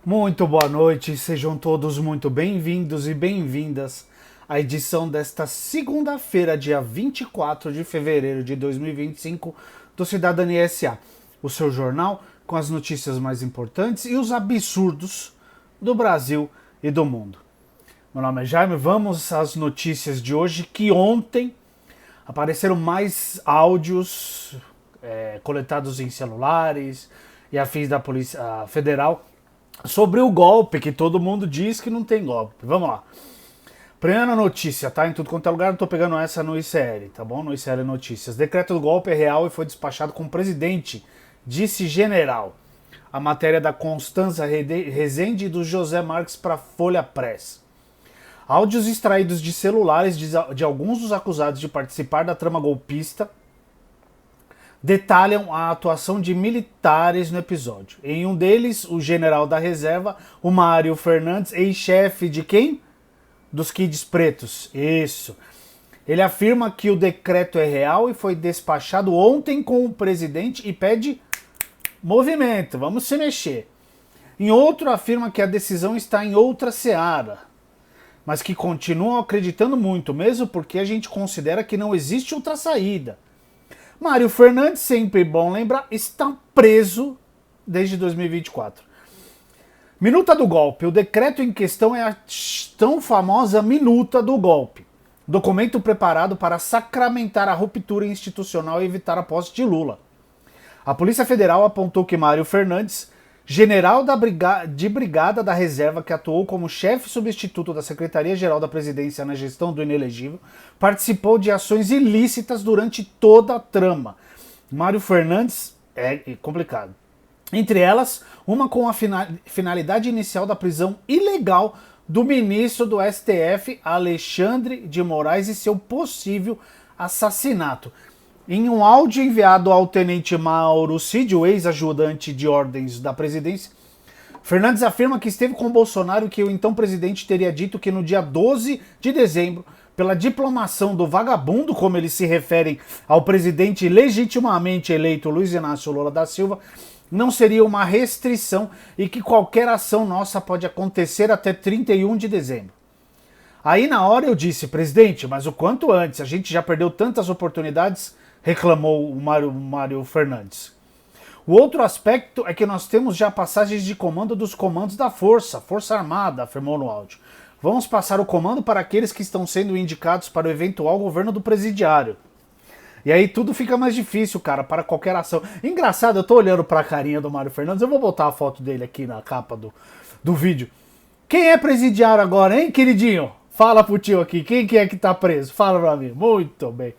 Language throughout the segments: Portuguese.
Muito boa noite, sejam todos muito bem-vindos e bem-vindas à edição desta segunda-feira, dia 24 de fevereiro de 2025, do Cidadania SA, o seu jornal com as notícias mais importantes e os absurdos do Brasil e do mundo. Meu nome é Jaime, vamos às notícias de hoje, que ontem apareceram mais áudios coletados em celulares e afins da Polícia Federal sobre o golpe, que todo mundo diz que não tem golpe. Vamos lá. Primeira notícia, tá? Em tudo quanto é lugar, eu tô pegando essa no ICL, tá bom? No ICL Notícias. Decreto do golpe é real e foi despachado com o presidente, disse general. A matéria da Constanza Rezende e do José Marques para Folha Press. Áudios extraídos de celulares de alguns dos acusados de participar da trama golpista detalham a atuação de militares no episódio. Em um deles, o general da reserva, o Mário Fernandes, ex-chefe de quem? Dos Kids Pretos. Isso. Ele afirma que o decreto é real e foi despachado ontem com o presidente e pede movimento, vamos se mexer. Em outro, afirma que a decisão está em outra seara, mas que continuam acreditando muito, mesmo porque a gente considera que não existe outra saída. Mário Fernandes, sempre bom lembrar, está preso desde 2024. Minuta do golpe. O decreto em questão é a tão famosa Minuta do Golpe. Documento preparado para sacramentar a ruptura institucional e evitar a posse de Lula. A Polícia Federal apontou que Mário Fernandes, general de brigada da reserva que atuou como chefe substituto da Secretaria-Geral da Presidência na gestão do inelegível, participou de ações ilícitas durante toda a trama. Mário Fernandes é complicado. Entre elas, uma com a finalidade inicial da prisão ilegal do ministro do STF, Alexandre de Moraes, e seu possível assassinato. Em um áudio enviado ao tenente Mauro Cid, o ex-ajudante de ordens da presidência, Fernandes afirma que esteve com Bolsonaro e que o então presidente teria dito que no dia 12 de dezembro, pela diplomação do vagabundo, como eles se referem ao presidente legitimamente eleito Luiz Inácio Lula da Silva, não seria uma restrição e que qualquer ação nossa pode acontecer até 31 de dezembro. Aí na hora eu disse, presidente, mas o quanto antes, a gente já perdeu tantas oportunidades, reclamou o Mário Fernandes. O outro aspecto é que nós temos já passagens de comando dos comandos da Força Armada, afirmou no áudio. Vamos passar o comando para aqueles que estão sendo indicados para o eventual governo do presidiário. E aí tudo fica mais difícil, cara, para qualquer ação. Engraçado, eu tô olhando para a carinha do Mário Fernandes, eu vou botar a foto dele aqui na capa do vídeo. Quem é presidiário agora, hein, queridinho? Fala pro tio aqui, quem que é que tá preso? Fala pra mim. Muito bem.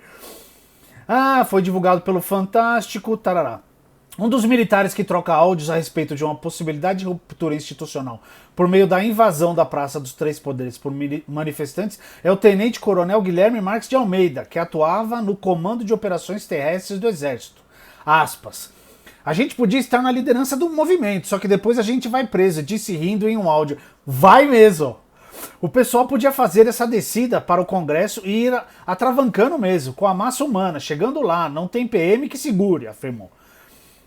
Ah, foi divulgado pelo Fantástico, tarará. Um dos militares que troca áudios a respeito de uma possibilidade de ruptura institucional por meio da invasão da Praça dos Três Poderes por manifestantes é o tenente-coronel Guilherme Marques de Almeida, que atuava no Comando de Operações Terrestres do Exército. Aspas. A gente podia estar na liderança do movimento, só que depois a gente vai preso, disse rindo em um áudio. Vai mesmo! O pessoal podia fazer essa descida para o Congresso e ir atravancando mesmo, com a massa humana, chegando lá, não tem PM que segure, afirmou.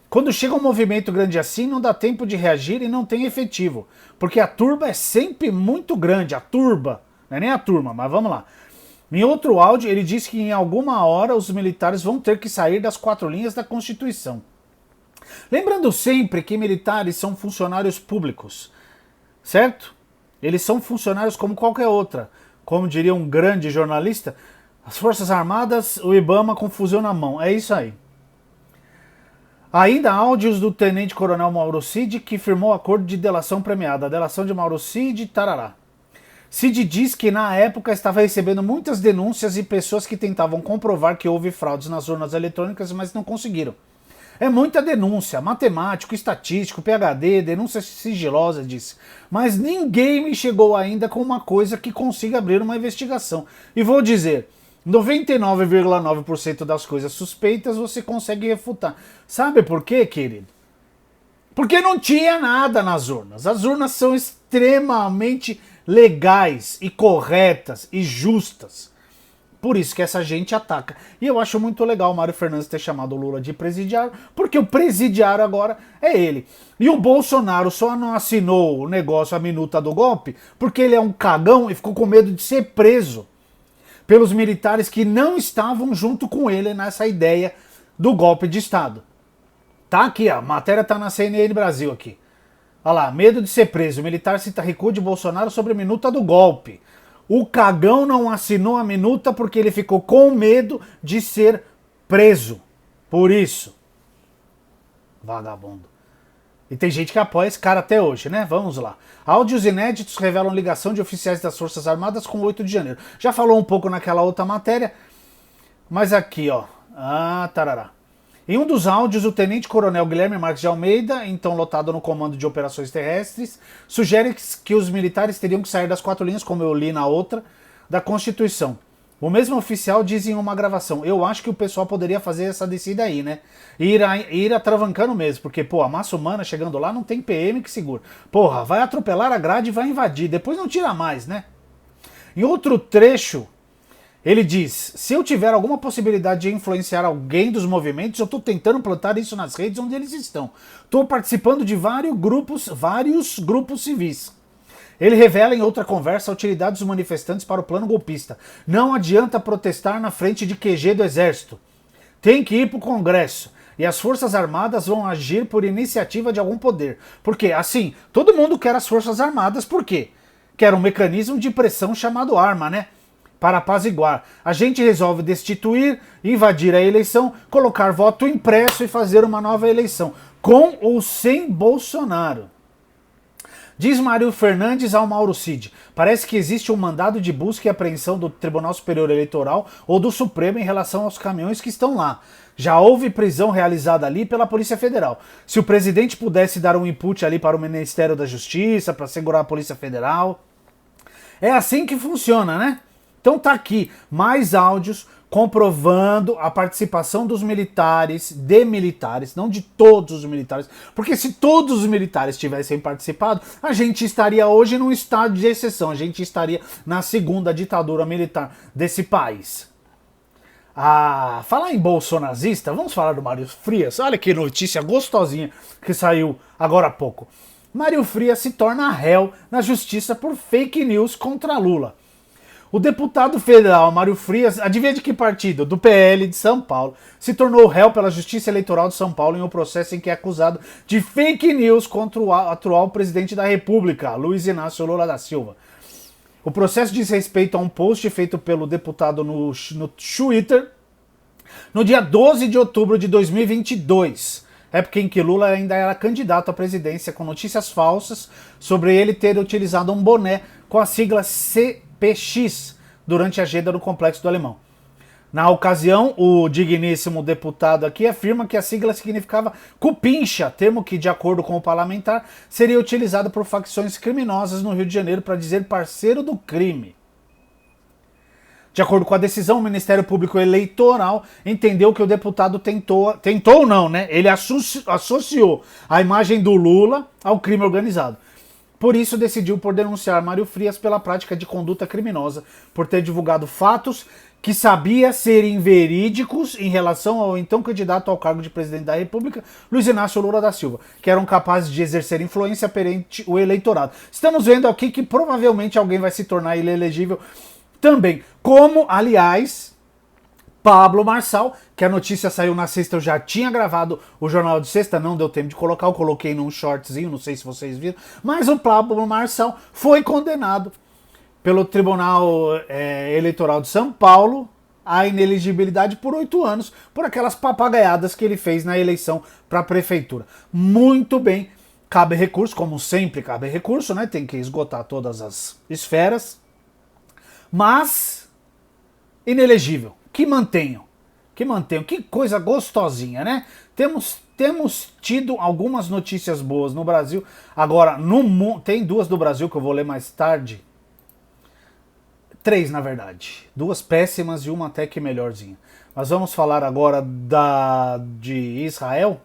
Quando chega um movimento grande assim, não dá tempo de reagir e não tem efetivo, porque a turba é sempre muito grande, a turba, não é nem a turma, mas vamos lá. Em outro áudio, ele disse que em alguma hora os militares vão ter que sair das 4 linhas da Constituição. Lembrando sempre que militares são funcionários públicos, certo? Eles são funcionários como qualquer outra. Como diria um grande jornalista, as Forças Armadas, o IBAMA com fuzil na mão. É isso aí. Ainda áudios do tenente-coronel Mauro Cid, que firmou acordo de delação premiada. A delação de Mauro Cid, tarará. Cid diz que na época estava recebendo muitas denúncias e pessoas que tentavam comprovar que houve fraudes nas urnas eletrônicas, mas não conseguiram. É muita denúncia, matemático, estatístico, PhD, denúncia sigilosa, disse. Mas ninguém me chegou ainda com uma coisa que consiga abrir uma investigação. E vou dizer, 99,9% das coisas suspeitas você consegue refutar. Sabe por quê, querido? Porque não tinha nada nas urnas. As urnas são extremamente legais e corretas e justas. Por isso que essa gente ataca. E eu acho muito legal o Mário Fernandes ter chamado o Lula de presidiário, porque o presidiário agora é ele. E o Bolsonaro só não assinou o negócio, a minuta do golpe, porque ele é um cagão e ficou com medo de ser preso pelos militares que não estavam junto com ele nessa ideia do golpe de Estado. Tá aqui, a matéria tá na CNN Brasil aqui. Olha lá, medo de ser preso. O militar cita recuo de Bolsonaro sobre a minuta do golpe. O cagão não assinou a minuta porque ele ficou com medo de ser preso. Por isso. Vagabundo. E tem gente que apoia esse cara até hoje, né? Vamos lá. Áudios inéditos revelam ligação de oficiais das Forças Armadas com 8 de janeiro. Já falou um pouco naquela outra matéria, mas aqui, ó. Tarará. Em um dos áudios, o tenente-coronel Guilherme Marques de Almeida, então lotado no Comando de Operações Terrestres, sugere que os militares teriam que sair das 4 linhas, como eu li na outra, da Constituição. O mesmo oficial diz em uma gravação: eu acho que o pessoal poderia fazer essa descida aí, né? Ir atravancando mesmo, porque, pô, a massa humana chegando lá não tem PM que segura. Porra, vai atropelar a grade e vai invadir, depois não tira mais, né? Em outro trecho, ele diz: se eu tiver alguma possibilidade de influenciar alguém dos movimentos, eu estou tentando plantar isso nas redes onde eles estão. Estou participando de vários grupos civis. Ele revela em outra conversa a utilidade dos manifestantes para o plano golpista. Não adianta protestar na frente de QG do Exército. Tem que ir para o Congresso. E as Forças Armadas vão agir por iniciativa de algum poder. Porque, assim, todo mundo quer as Forças Armadas, por quê? Quer um mecanismo de pressão chamado arma, né? Para apaziguar. A gente resolve destituir, invadir a eleição, colocar voto impresso e fazer uma nova eleição, com ou sem Bolsonaro. Diz Mário Fernandes ao Mauro Cid: parece que existe um mandado de busca e apreensão do Tribunal Superior Eleitoral ou do Supremo em relação aos caminhões que estão lá. Já houve prisão realizada ali pela Polícia Federal. Se o presidente pudesse dar um input ali para o Ministério da Justiça, para segurar a Polícia Federal. É assim que funciona, né? Então tá aqui mais áudios comprovando a participação dos militares, de militares, não de todos os militares, porque se todos os militares tivessem participado, a gente estaria hoje num estado de exceção, a gente estaria na segunda ditadura militar desse país. Falar em bolsonazista, vamos falar do Mário Frias. Olha que notícia gostosinha que saiu agora há pouco. Mário Frias se torna réu na justiça por fake news contra Lula. O deputado federal Mário Frias, adivinha de que partido? Do PL de São Paulo, se tornou réu pela Justiça Eleitoral de São Paulo em um processo em que é acusado de fake news contra o atual presidente da República, Luiz Inácio Lula da Silva. O processo diz respeito a um post feito pelo deputado no Twitter no dia 12 de outubro de 2022. Época em que Lula ainda era candidato à presidência, com notícias falsas sobre ele ter utilizado um boné com a sigla CPX durante a agenda no Complexo do Alemão. Na ocasião, o digníssimo deputado aqui afirma que a sigla significava cupincha, termo que, de acordo com o parlamentar, seria utilizado por facções criminosas no Rio de Janeiro para dizer parceiro do crime. De acordo com a decisão, o Ministério Público Eleitoral entendeu que o deputado tentou não, né? Ele associou a imagem do Lula ao crime organizado. Por isso, decidiu por denunciar Mário Frias pela prática de conduta criminosa, por ter divulgado fatos que sabia serem verídicos em relação ao então candidato ao cargo de presidente da República, Luiz Inácio Lula da Silva, que eram capazes de exercer influência perante o eleitorado. Estamos vendo aqui que provavelmente alguém vai se tornar inelegível também, como, aliás, Pablo Marçal, que a notícia saiu na sexta, eu já tinha gravado o Jornal de Sexta, não deu tempo de colocar, eu coloquei num shortzinho, não sei se vocês viram, mas o Pablo Marçal foi condenado pelo Tribunal Eleitoral de São Paulo à inelegibilidade por 8 anos, por aquelas papagaiadas que ele fez na eleição para a prefeitura. Muito bem, cabe recurso, como sempre cabe recurso, né? Tem que esgotar todas as esferas, mas inelegível. Que mantenham. Que coisa gostosinha, né? Temos tido algumas notícias boas no Brasil. Agora, tem 2 do Brasil que eu vou ler mais tarde. 3, na verdade. 2 péssimas e uma até que melhorzinha. Mas vamos falar agora de Israel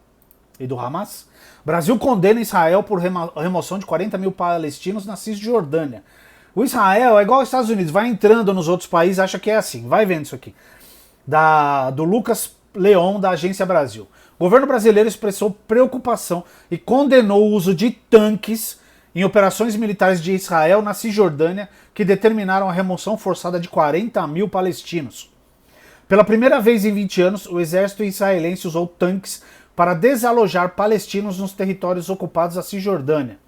e do Hamas. Brasil condena Israel por remoção de 40 mil palestinos na Cisjordânia. O Israel é igual aos Estados Unidos, vai entrando nos outros países, acha que é assim. Vai vendo isso aqui. Do Lucas Leon, da Agência Brasil. O governo brasileiro expressou preocupação e condenou o uso de tanques em operações militares de Israel na Cisjordânia que determinaram a remoção forçada de 40 mil palestinos. Pela primeira vez em 20 anos, o exército israelense usou tanques para desalojar palestinos nos territórios ocupados da Cisjordânia.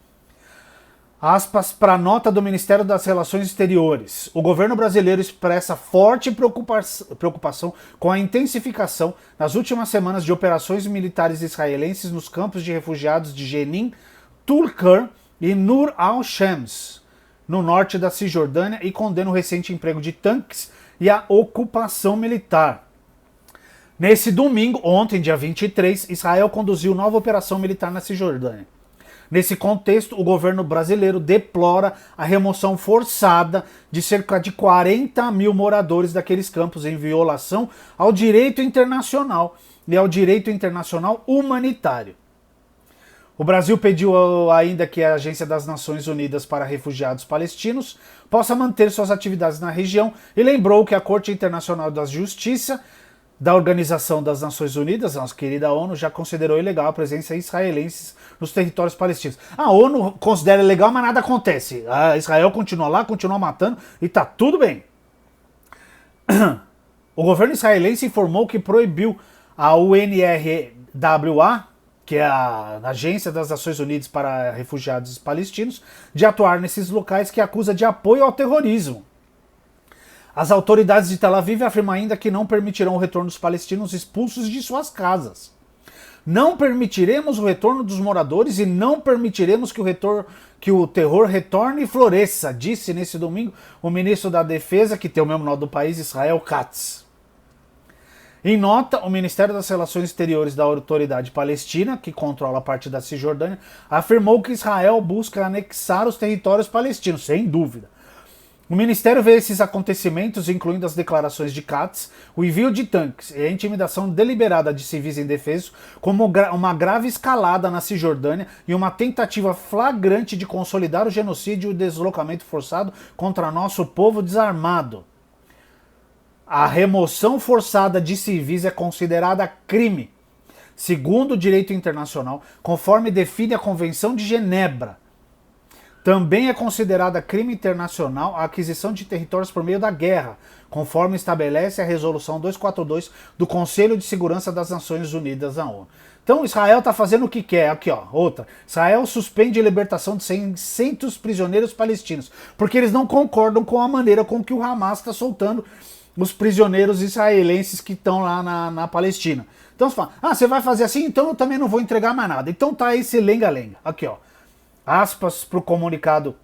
Aspas para a nota do Ministério das Relações Exteriores. O governo brasileiro expressa forte preocupação com a intensificação nas últimas semanas de operações militares israelenses nos campos de refugiados de Jenin, Tulkar e Nur al-Shams, no norte da Cisjordânia, e condena o recente emprego de tanques e a ocupação militar. Nesse domingo, ontem, dia 23, Israel conduziu nova operação militar na Cisjordânia. Nesse contexto, o governo brasileiro deplora a remoção forçada de cerca de 40 mil moradores daqueles campos em violação ao direito internacional e ao direito internacional humanitário. O Brasil pediu ainda que a Agência das Nações Unidas para Refugiados Palestinos possa manter suas atividades na região e lembrou que a Corte Internacional da Justiça da Organização das Nações Unidas, nossa querida ONU, já considerou ilegal a presença israelense nos territórios palestinos. A ONU considera ilegal, mas nada acontece. A Israel continua lá, continua matando e tá tudo bem. O governo israelense informou que proibiu a UNRWA, que é a Agência das Nações Unidas para Refugiados Palestinos, de atuar nesses locais, que acusa de apoio ao terrorismo. As autoridades de Tel Aviv afirmam ainda que não permitirão o retorno dos palestinos expulsos de suas casas. Não permitiremos o retorno dos moradores e não permitiremos que o terror retorne e floresça, disse nesse domingo o ministro da Defesa, que tem o mesmo nome do país, Israel Katz. Em nota, o Ministério das Relações Exteriores da Autoridade Palestina, que controla a parte da Cisjordânia, afirmou que Israel busca anexar os territórios palestinos, sem dúvida. O Ministério vê esses acontecimentos, incluindo as declarações de Katz, o envio de tanques e a intimidação deliberada de civis indefesos, como uma grave escalada na Cisjordânia e uma tentativa flagrante de consolidar o genocídio e o deslocamento forçado contra nosso povo desarmado. A remoção forçada de civis é considerada crime, segundo o direito internacional, conforme define a Convenção de Genebra. Também é considerada crime internacional a aquisição de territórios por meio da guerra, conforme estabelece a Resolução 242 do Conselho de Segurança das Nações Unidas da ONU. Então Israel está fazendo o que quer. Aqui, ó, outra. Israel suspende a libertação de 600 prisioneiros palestinos, porque eles não concordam com a maneira com que o Hamas está soltando os prisioneiros israelenses que estão lá na Palestina. Então você fala, você vai fazer assim? Então eu também não vou entregar mais nada. Então tá esse lenga-lenga. Aqui, ó. Aspas para o comunicado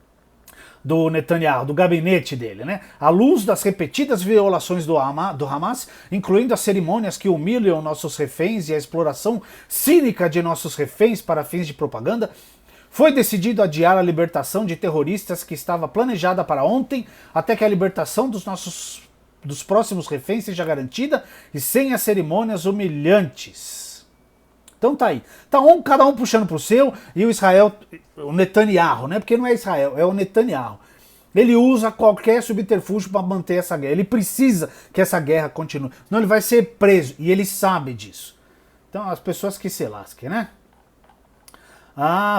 do Netanyahu, do gabinete dele, né? À luz das repetidas violações do Hamas, incluindo as cerimônias que humilham nossos reféns e a exploração cínica de nossos reféns para fins de propaganda, foi decidido adiar a libertação de terroristas que estava planejada para ontem, até que a libertação dos próximos reféns seja garantida e sem as cerimônias humilhantes. Então tá aí. Tá cada um puxando pro seu, e o Israel, o Netanyahu, né? Porque não é Israel, é o Netanyahu. Ele usa qualquer subterfúgio para manter essa guerra. Ele precisa que essa guerra continue. Senão ele vai ser preso, e ele sabe disso. Então as pessoas que se lasquem, né?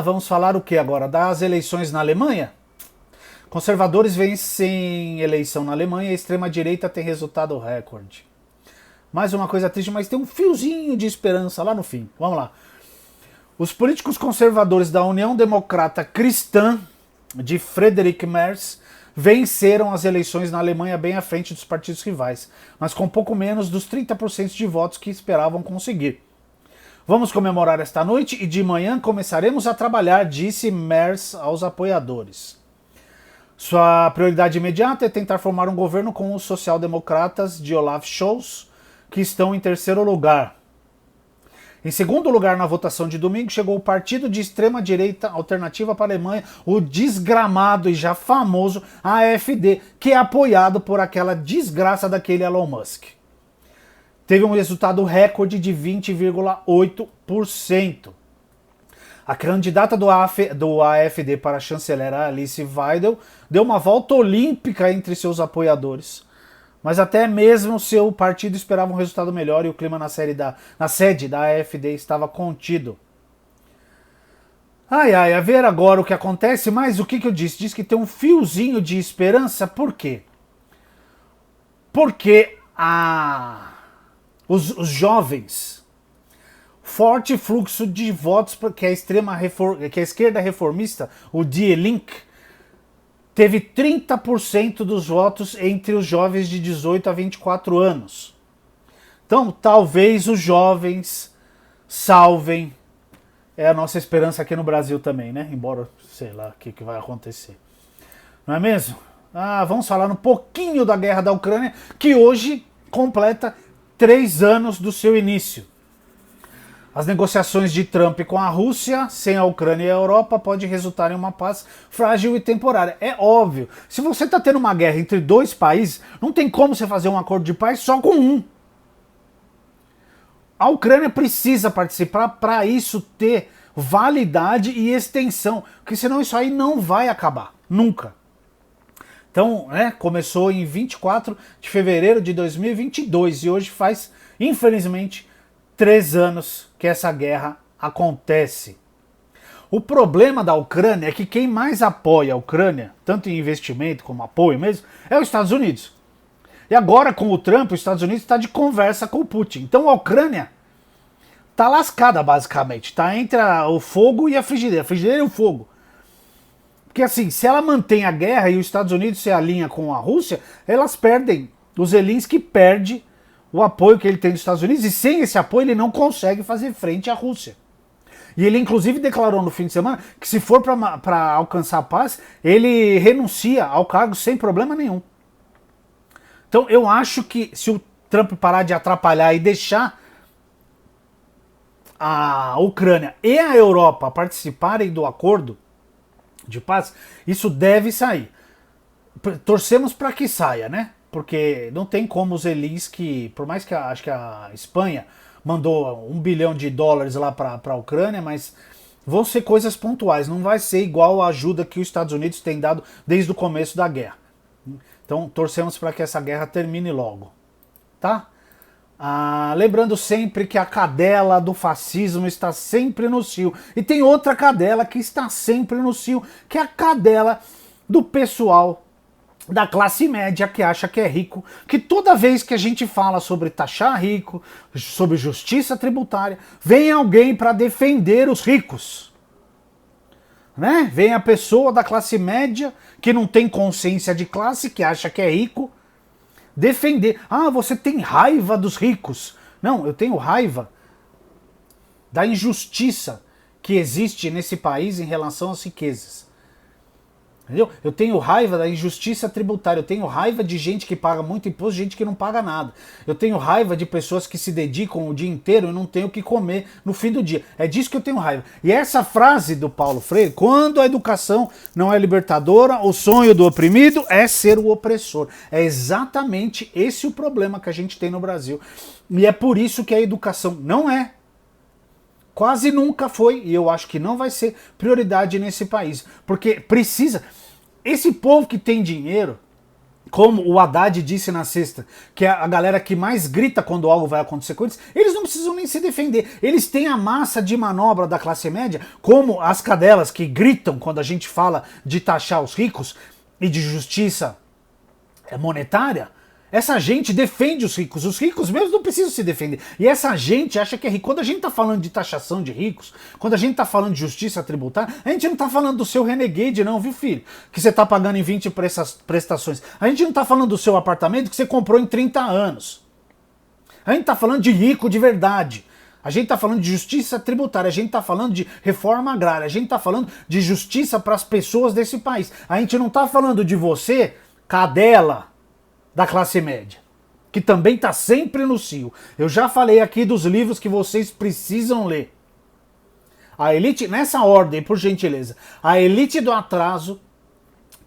Vamos falar o que agora? Das eleições na Alemanha? Conservadores vencem eleição na Alemanha e a extrema-direita tem resultado recorde. Mais uma coisa triste, mas tem um fiozinho de esperança lá no fim. Vamos lá. Os políticos conservadores da União Democrata Cristã, de Friedrich Merz, venceram as eleições na Alemanha bem à frente dos partidos rivais, mas com pouco menos dos 30% de votos que esperavam conseguir. Vamos comemorar esta noite e de manhã começaremos a trabalhar, disse Merz aos apoiadores. Sua prioridade imediata é tentar formar um governo com os social-democratas de Olaf Scholz, que estão em terceiro lugar. Em segundo lugar, na votação de domingo, chegou o partido de extrema-direita Alternativa para a Alemanha, o desgramado e já famoso AfD, que é apoiado por aquela desgraça daquele Elon Musk. Teve um resultado recorde de 20,8%. A candidata do AfD para chanceler, Alice Weidel, deu uma volta olímpica entre seus apoiadores. Mas até mesmo seu partido esperava um resultado melhor e o clima na sede da AfD estava contido. A ver agora o que acontece, mas o que eu disse? Diz que tem um fiozinho de esperança, por quê? Porque os jovens, forte fluxo de votos que a esquerda reformista, o Die Linke, teve 30% dos votos entre os jovens de 18 a 24 anos. Então, talvez os jovens salvem. É a nossa esperança aqui no Brasil também, né? Embora, sei lá, o que vai acontecer. Não é mesmo? Vamos falar um pouquinho da guerra da Ucrânia, que hoje completa 3 anos do seu início. As negociações de Trump com a Rússia, sem a Ucrânia e a Europa, pode resultar em uma paz frágil e temporária. É óbvio, se você está tendo uma guerra entre 2 países, não tem como você fazer um acordo de paz só com um. A Ucrânia precisa participar para isso ter validade e extensão, porque senão isso aí não vai acabar, nunca. Então, começou em 24 de fevereiro de 2022 e hoje faz, infelizmente, 3 anos que essa guerra acontece. O problema da Ucrânia é que quem mais apoia a Ucrânia, tanto em investimento como apoio mesmo, é os Estados Unidos. E agora, com o Trump, os Estados Unidos está de conversa com o Putin. Então a Ucrânia está lascada, basicamente. Está entre o fogo e a frigideira e o fogo. Porque assim, se ela mantém a guerra e os Estados Unidos se alinha com a Rússia, elas perdem. O Zelensky perde o apoio que ele tem dos Estados Unidos e sem esse apoio ele não consegue fazer frente à Rússia. E ele inclusive declarou no fim de semana que se for para alcançar a paz, ele renuncia ao cargo sem problema nenhum. Então eu acho que se o Trump parar de atrapalhar e deixar a Ucrânia e a Europa participarem do acordo de paz, isso deve sair. Torcemos para que saia, né? Porque não tem como o Zelensky, por mais que acho que a Espanha mandou $1 bilhão lá para a Ucrânia, mas vão ser coisas pontuais, não vai ser igual a ajuda que os Estados Unidos têm dado desde o começo da guerra. Então torcemos para que essa guerra termine logo, tá? Lembrando sempre que a cadela do fascismo está sempre no cio. E tem outra cadela que está sempre no cio, que é a cadela do pessoal da classe média que acha que é rico, que toda vez que a gente fala sobre taxar rico, sobre justiça tributária, vem alguém para defender os ricos. Né? Vem a pessoa da classe média que não tem consciência de classe, que acha que é rico, defender. Você tem raiva dos ricos. Não, eu tenho raiva da injustiça que existe nesse país em relação às riquezas. Entendeu? Eu tenho raiva da injustiça tributária, eu tenho raiva de gente que paga muito imposto, gente que não paga nada. Eu tenho raiva de pessoas que se dedicam o dia inteiro e não têm o que comer no fim do dia. É disso que eu tenho raiva. E essa frase do Paulo Freire, quando a educação não é libertadora, o sonho do oprimido é ser o opressor. É exatamente esse o problema que a gente tem no Brasil. E é por isso que a educação não é, quase nunca foi, e eu acho que não vai ser prioridade nesse país. Porque precisa. Esse povo que tem dinheiro, como o Haddad disse na sexta, que é a galera que mais grita quando algo vai acontecer com eles não precisam nem se defender. Eles têm a massa de manobra da classe média, como as cadelas que gritam quando a gente fala de taxar os ricos e de justiça monetária. Essa gente defende os ricos mesmo não precisam se defender. E essa gente acha que é rico. Quando a gente tá falando de taxação de ricos, quando a gente tá falando de justiça tributária, a gente não tá falando do seu Renegade não, viu filho? Que você tá pagando em 20 prestações. A gente não tá falando do seu apartamento que você comprou em 30 anos. A gente tá falando de rico de verdade. A gente tá falando de justiça tributária, a gente tá falando de reforma agrária, a gente tá falando de justiça para as pessoas desse país. A gente não tá falando de você, cadela da classe média, que também está sempre no cio. Eu já falei aqui dos livros que vocês precisam ler. A elite, nessa ordem, por gentileza, a elite do atraso,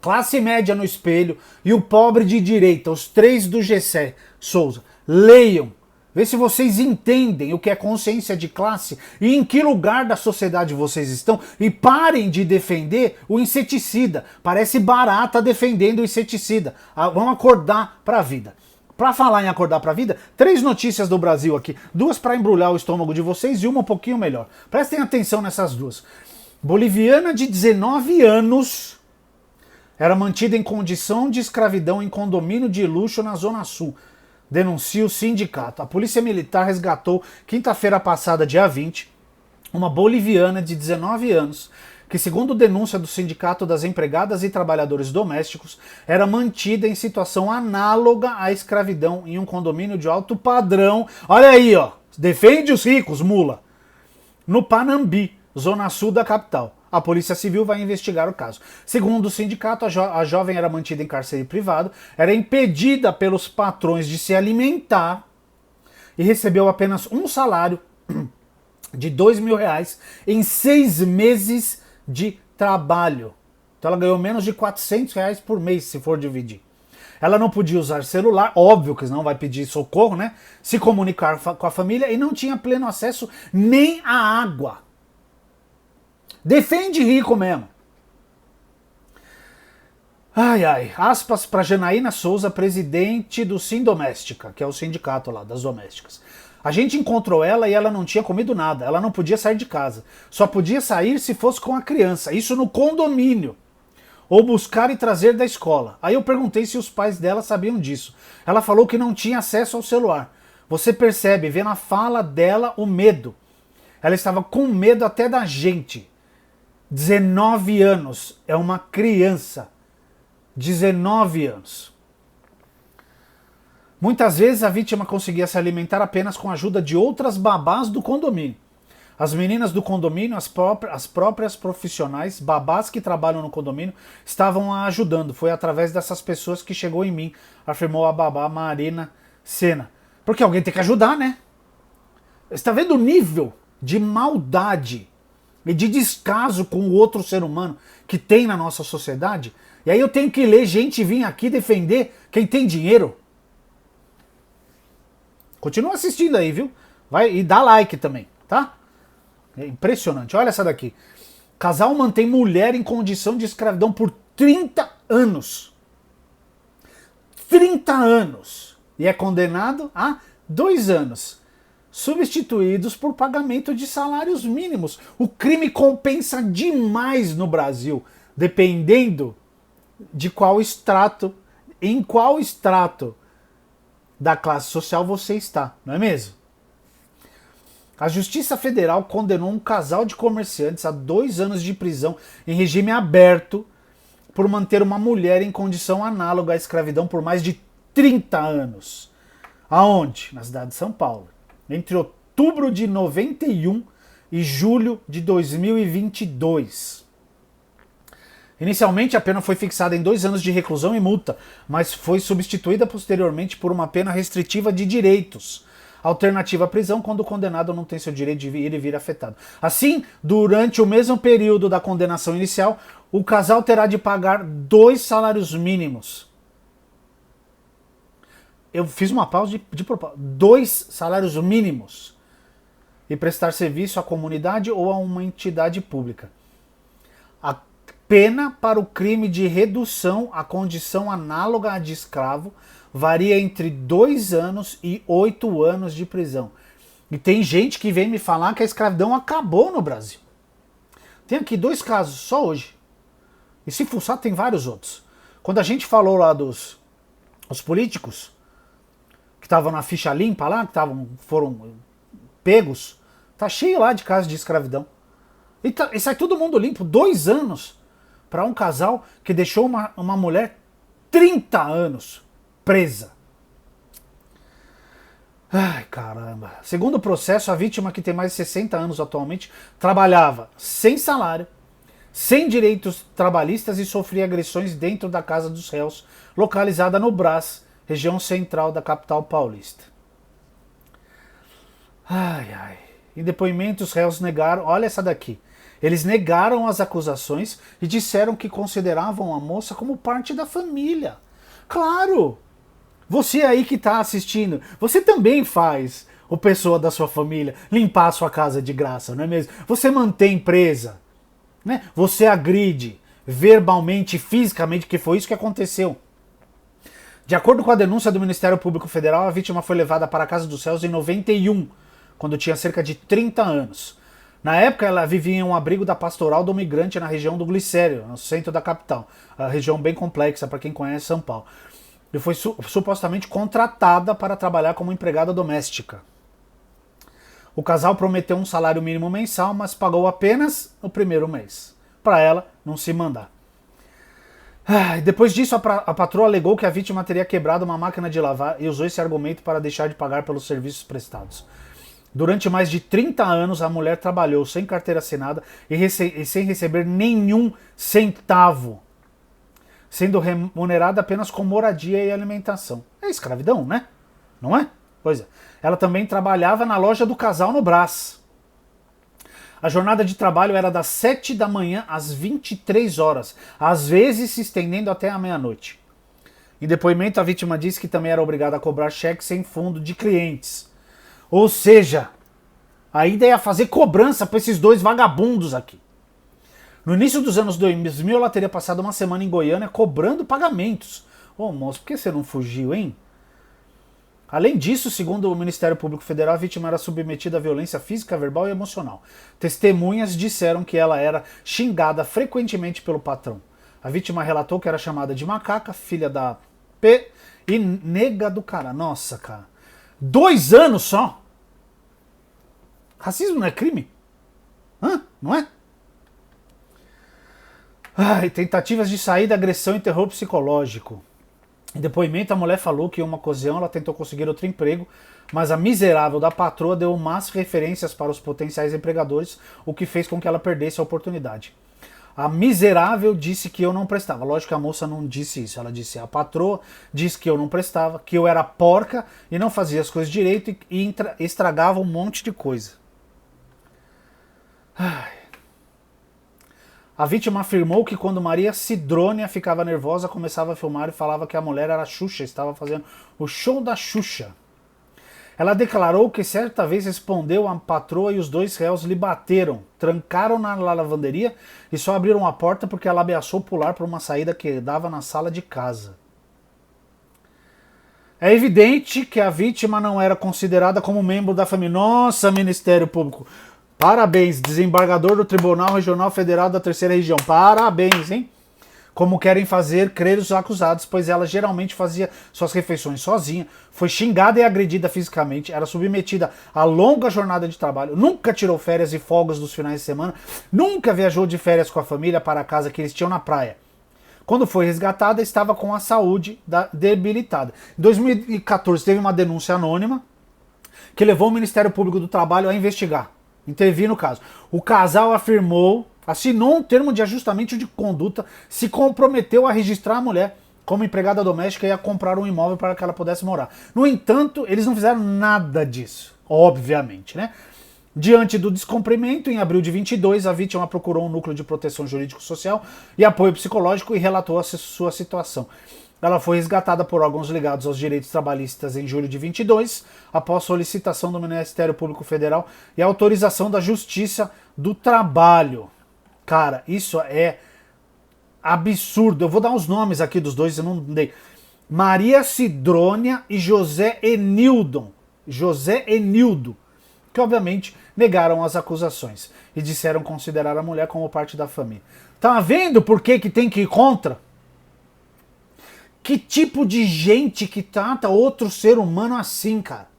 classe média no espelho e o pobre de direita, os 3 do Gessé Souza. Leiam, Vê se vocês entendem o que é consciência de classe e em que lugar da sociedade vocês estão. E parem de defender o inseticida. Parece barata defendendo o inseticida. Vamos acordar para a vida. Para falar em acordar para a vida, 3 notícias do Brasil aqui. 2 para embrulhar o estômago de vocês e uma um pouquinho melhor. Prestem atenção nessas 2. Boliviana de 19 anos era mantida em condição de escravidão em condomínio de luxo na Zona Sul. Denuncia o sindicato. A polícia militar resgatou, quinta-feira passada, dia 20, uma boliviana de 19 anos, que, segundo denúncia do Sindicato das Empregadas e Trabalhadores Domésticos, era mantida em situação análoga à escravidão em um condomínio de alto padrão. Olha aí, ó. Defende os ricos, mula. No Panambi, zona sul da capital. A Polícia Civil vai investigar o caso. Segundo o sindicato, a jovem era mantida em cárcere privado, era impedida pelos patrões de se alimentar e recebeu apenas um salário de R$2.000 em 6 meses de trabalho. Então ela ganhou menos de R$400 por mês, se for dividir. Ela não podia usar celular, óbvio que não vai pedir socorro, né? Se comunicar com a família e não tinha pleno acesso nem à água. Defende rico mesmo. Ai, ai. Aspas para Janaína Souza, presidente do Sindoméstica, que é o sindicato lá das domésticas. A gente encontrou ela e ela não tinha comido nada. Ela não podia sair de casa. Só podia sair se fosse com a criança. Isso no condomínio. Ou buscar e trazer da escola. Aí eu perguntei se os pais dela sabiam disso. Ela falou que não tinha acesso ao celular. Você percebe, vê na fala dela o medo. Ela estava com medo até da gente. 19 anos. É uma criança. 19 anos. Muitas vezes a vítima conseguia se alimentar apenas com a ajuda de outras babás do condomínio. As meninas do condomínio, as próprias profissionais, babás que trabalham no condomínio, estavam a ajudando. Foi através dessas pessoas que chegou em mim, afirmou a babá Marina Sena. Porque alguém tem que ajudar, né? Você está vendo o nível de maldade e de descaso com o outro ser humano que tem na nossa sociedade? E aí eu tenho que ler gente vir aqui defender quem tem dinheiro. Continua assistindo aí, viu? Vai e dá like também, tá? É impressionante. Olha essa daqui. Casal mantém mulher em condição de escravidão por 30 anos. 30 anos. E é condenado a 2 anos. Substituídos por pagamento de salários mínimos. O crime compensa demais no Brasil, dependendo de qual extrato, em qual extrato da classe social você está, não é mesmo? A Justiça Federal condenou um casal de comerciantes a 2 anos de prisão em regime aberto por manter uma mulher em condição análoga à escravidão por mais de 30 anos. Aonde? Na cidade de São Paulo. Entre outubro de 91 e julho de 2022. Inicialmente, a pena foi fixada em 2 anos de reclusão e multa, mas foi substituída posteriormente por uma pena restritiva de direitos. Alternativa à prisão quando o condenado não tem seu direito de ir e vir afetado. Assim, durante o mesmo período da condenação inicial, o casal terá de pagar 2 salários mínimos. Eu fiz uma pausa de propósito. 2 salários mínimos. E prestar serviço à comunidade ou a uma entidade pública. A pena para o crime de redução à condição análoga à de escravo varia entre 2 anos e 8 anos de prisão. E tem gente que vem me falar que a escravidão acabou no Brasil. Tem aqui 2 casos, só hoje. E se fuçar, tem vários outros. Quando a gente falou lá dos os políticos que estavam na ficha limpa lá, que foram pegos, tá cheio lá de casos de escravidão. E sai todo mundo limpo. 2 anos para um casal que deixou uma mulher 30 anos presa. Ai, caramba. Segundo o processo, a vítima, que tem mais de 60 anos atualmente, trabalhava sem salário, sem direitos trabalhistas e sofria agressões dentro da casa dos réus, localizada no Brás, região central da capital paulista. Ai, ai. Em depoimento, os réus negaram... Olha essa daqui. Eles negaram as acusações e disseram que consideravam a moça como parte da família. Claro! Você aí que está assistindo, você também faz o pessoa da sua família limpar a sua casa de graça, não é mesmo? Você mantém presa, né? Você agride verbalmente e fisicamente, que foi isso que aconteceu. De acordo com a denúncia do Ministério Público Federal, a vítima foi levada para a Casa dos Céus em 91, quando tinha cerca de 30 anos. Na época, ela vivia em um abrigo da Pastoral do Migrante na região do Glicério, no centro da capital. A região bem complexa para quem conhece São Paulo. E foi supostamente contratada para trabalhar como empregada doméstica. O casal prometeu um salário mínimo mensal, mas pagou apenas no primeiro mês, para ela não se mandar. Depois disso, a patroa alegou que a vítima teria quebrado uma máquina de lavar e usou esse argumento para deixar de pagar pelos serviços prestados. Durante mais de 30 anos, a mulher trabalhou sem carteira assinada e sem receber nenhum centavo, sendo remunerada apenas com moradia e alimentação. É escravidão, né? Não é? Pois é. Ela também trabalhava na loja do casal no Brás. A jornada de trabalho era das 7 da manhã às 23 horas, às vezes se estendendo até a meia-noite. Em depoimento, a vítima disse que também era obrigada a cobrar cheques sem fundo de clientes. Ou seja, ainda ia fazer cobrança para esses dois vagabundos aqui. No início dos anos 2000, ela teria passado uma semana em Goiânia cobrando pagamentos. Ô moço, por que você não fugiu, hein? Além disso, segundo o Ministério Público Federal, a vítima era submetida a violência física, verbal e emocional. Testemunhas disseram que ela era xingada frequentemente pelo patrão. A vítima relatou que era chamada de macaca, filha da P e nega do cara. Nossa, cara. 2 anos só? Racismo não é crime? Não é? Tentativas de saída, agressão e terror psicológico. Em depoimento, a mulher falou que em uma ocasião ela tentou conseguir outro emprego, mas a miserável da patroa deu más referências para os potenciais empregadores, o que fez com que ela perdesse a oportunidade. A miserável disse que eu não prestava. Lógico que a moça não disse isso. Ela disse, a patroa disse que eu não prestava, que eu era porca e não fazia as coisas direito e estragava um monte de coisa. A vítima afirmou que quando Maria Sidrônia ficava nervosa, começava a filmar e falava que a mulher era Xuxa, estava fazendo o show da Xuxa. Ela declarou que certa vez respondeu à patroa e os 2 réus lhe bateram, trancaram na lavanderia e só abriram a porta porque ela ameaçou pular por uma saída que dava na sala de casa. É evidente que a vítima não era considerada como membro da família. Nossa, Ministério Público! Parabéns, desembargador do Tribunal Regional Federal da Terceira Região. Parabéns, hein? Como querem fazer crer os acusados, pois ela geralmente fazia suas refeições sozinha, foi xingada e agredida fisicamente, era submetida a longa jornada de trabalho, nunca tirou férias e folgas dos finais de semana, nunca viajou de férias com a família para a casa que eles tinham na praia. Quando foi resgatada, estava com a saúde debilitada. Em 2014, teve uma denúncia anônima que levou o Ministério Público do Trabalho a investigar. Intervir no caso. O casal afirmou, assinou um termo de ajustamento de conduta, se comprometeu a registrar a mulher como empregada doméstica e a comprar um imóvel para que ela pudesse morar. No entanto, eles não fizeram nada disso, obviamente, né? Diante do descumprimento, em abril de 22, a vítima procurou um núcleo de proteção jurídico-social e apoio psicológico e relatou a sua situação. Ela foi resgatada por órgãos ligados aos direitos trabalhistas em julho de 22, após solicitação do Ministério Público Federal e autorização da Justiça do Trabalho. Cara, isso é absurdo. Eu vou dar os nomes aqui dos dois, eu não dei. Maria Sidrônia e José Enildo, que obviamente negaram as acusações e disseram considerar a mulher como parte da família. Tá vendo por que tem que ir contra? Que tipo de gente que trata outro ser humano assim, cara?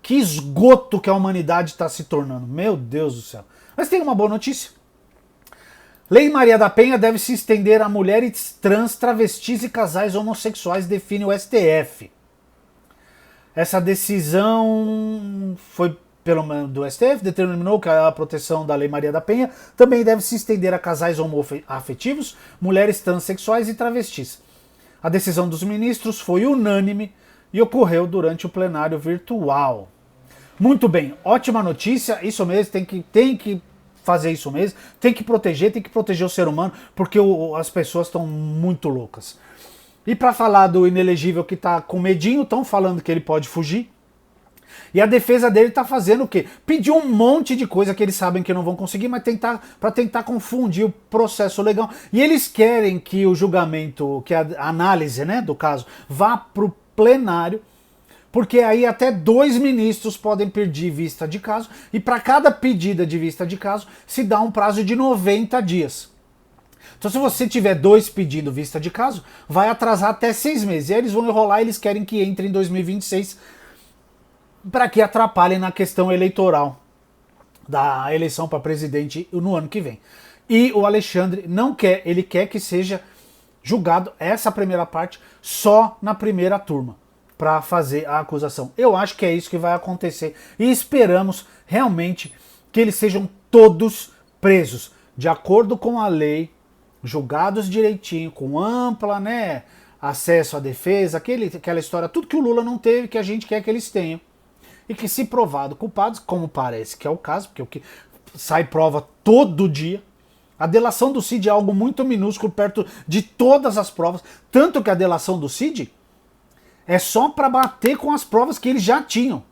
Que esgoto que a humanidade está se tornando. Meu Deus do céu. Mas tem uma boa notícia. Lei Maria da Penha deve se estender a mulheres trans, travestis e casais homossexuais, define o STF. Essa decisão foi do STF, determinou que a proteção da Lei Maria da Penha também deve se estender a casais homoafetivos, mulheres transexuais e travestis. A decisão dos ministros foi unânime e ocorreu durante o plenário virtual. Muito bem, ótima notícia, isso mesmo, tem que fazer isso mesmo, tem que proteger o ser humano, porque as pessoas estão muito loucas. E para falar do inelegível que tá com medinho, estão falando que ele pode fugir. E a defesa dele tá fazendo o quê? Pediu um monte de coisa que eles sabem que não vão conseguir, mas para tentar confundir o processo legal. E eles querem que o julgamento, que a análise, né, do caso, vá pro plenário, porque aí até 2 ministros podem pedir vista de caso, e para cada pedida de vista de caso se dá um prazo de 90 dias. Então, se você tiver 2 pedindo vista de caso, vai atrasar até 6 meses. E aí eles vão enrolar, eles querem que entre em 2026 para que atrapalhem na questão eleitoral da eleição para presidente no ano que vem. E o Alexandre não quer, ele quer que seja julgado essa primeira parte só na primeira turma para fazer a acusação. Eu acho que é isso que vai acontecer e esperamos realmente que eles sejam todos presos de acordo com a lei, julgados direitinho, com ampla, né, acesso à defesa, aquela história, tudo que o Lula não teve, que a gente quer que eles tenham. E que, se provado culpados, como parece que é o caso, porque o que sai prova todo dia, a delação do Cid é algo muito minúsculo perto de todas as provas, tanto que a delação do Cid é só para bater com as provas que eles já tinham.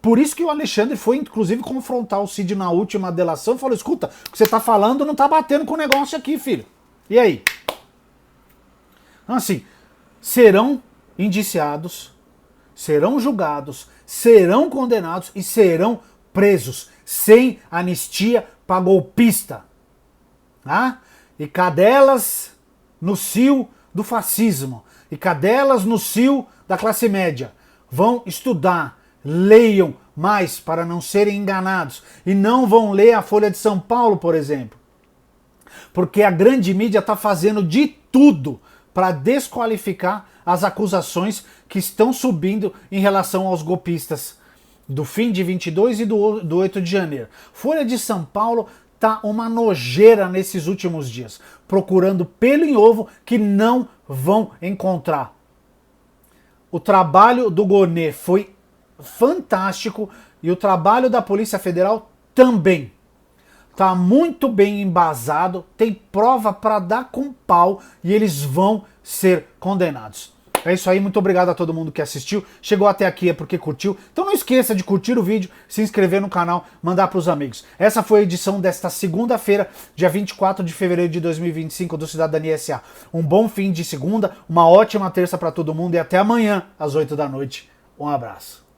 Por isso que o Alexandre foi, inclusive, confrontar o Cid na última delação e falou: escuta, o que você tá falando não tá batendo com o negócio aqui, filho. E aí? Então, assim, serão indiciados, serão julgados, serão condenados e serão presos, sem anistia para golpista. Tá? E cadelas no cio do fascismo, e cadelas no cio da classe média vão estudar, leiam mais para não serem enganados, e não vão ler a Folha de São Paulo, por exemplo. Porque a grande mídia está fazendo de tudo para desqualificar as acusações que estão subindo em relação aos golpistas do fim de 22 e do 8 de janeiro. Folha de São Paulo tá uma nojeira nesses últimos dias, procurando pelo em ovo que não vão encontrar. O trabalho do Gonê foi fantástico e o trabalho da Polícia Federal também. Tá muito bem embasado, tem prova para dar com pau e eles vão ser condenados. É isso aí, muito obrigado a todo mundo que assistiu. Chegou até aqui é porque curtiu. Então não esqueça de curtir o vídeo, se inscrever no canal, mandar para os amigos. Essa foi a edição desta segunda-feira, dia 24 de fevereiro de 2025 do Cidadania SA. Um bom fim de segunda, uma ótima terça para todo mundo e até amanhã às 8 da noite. Um abraço.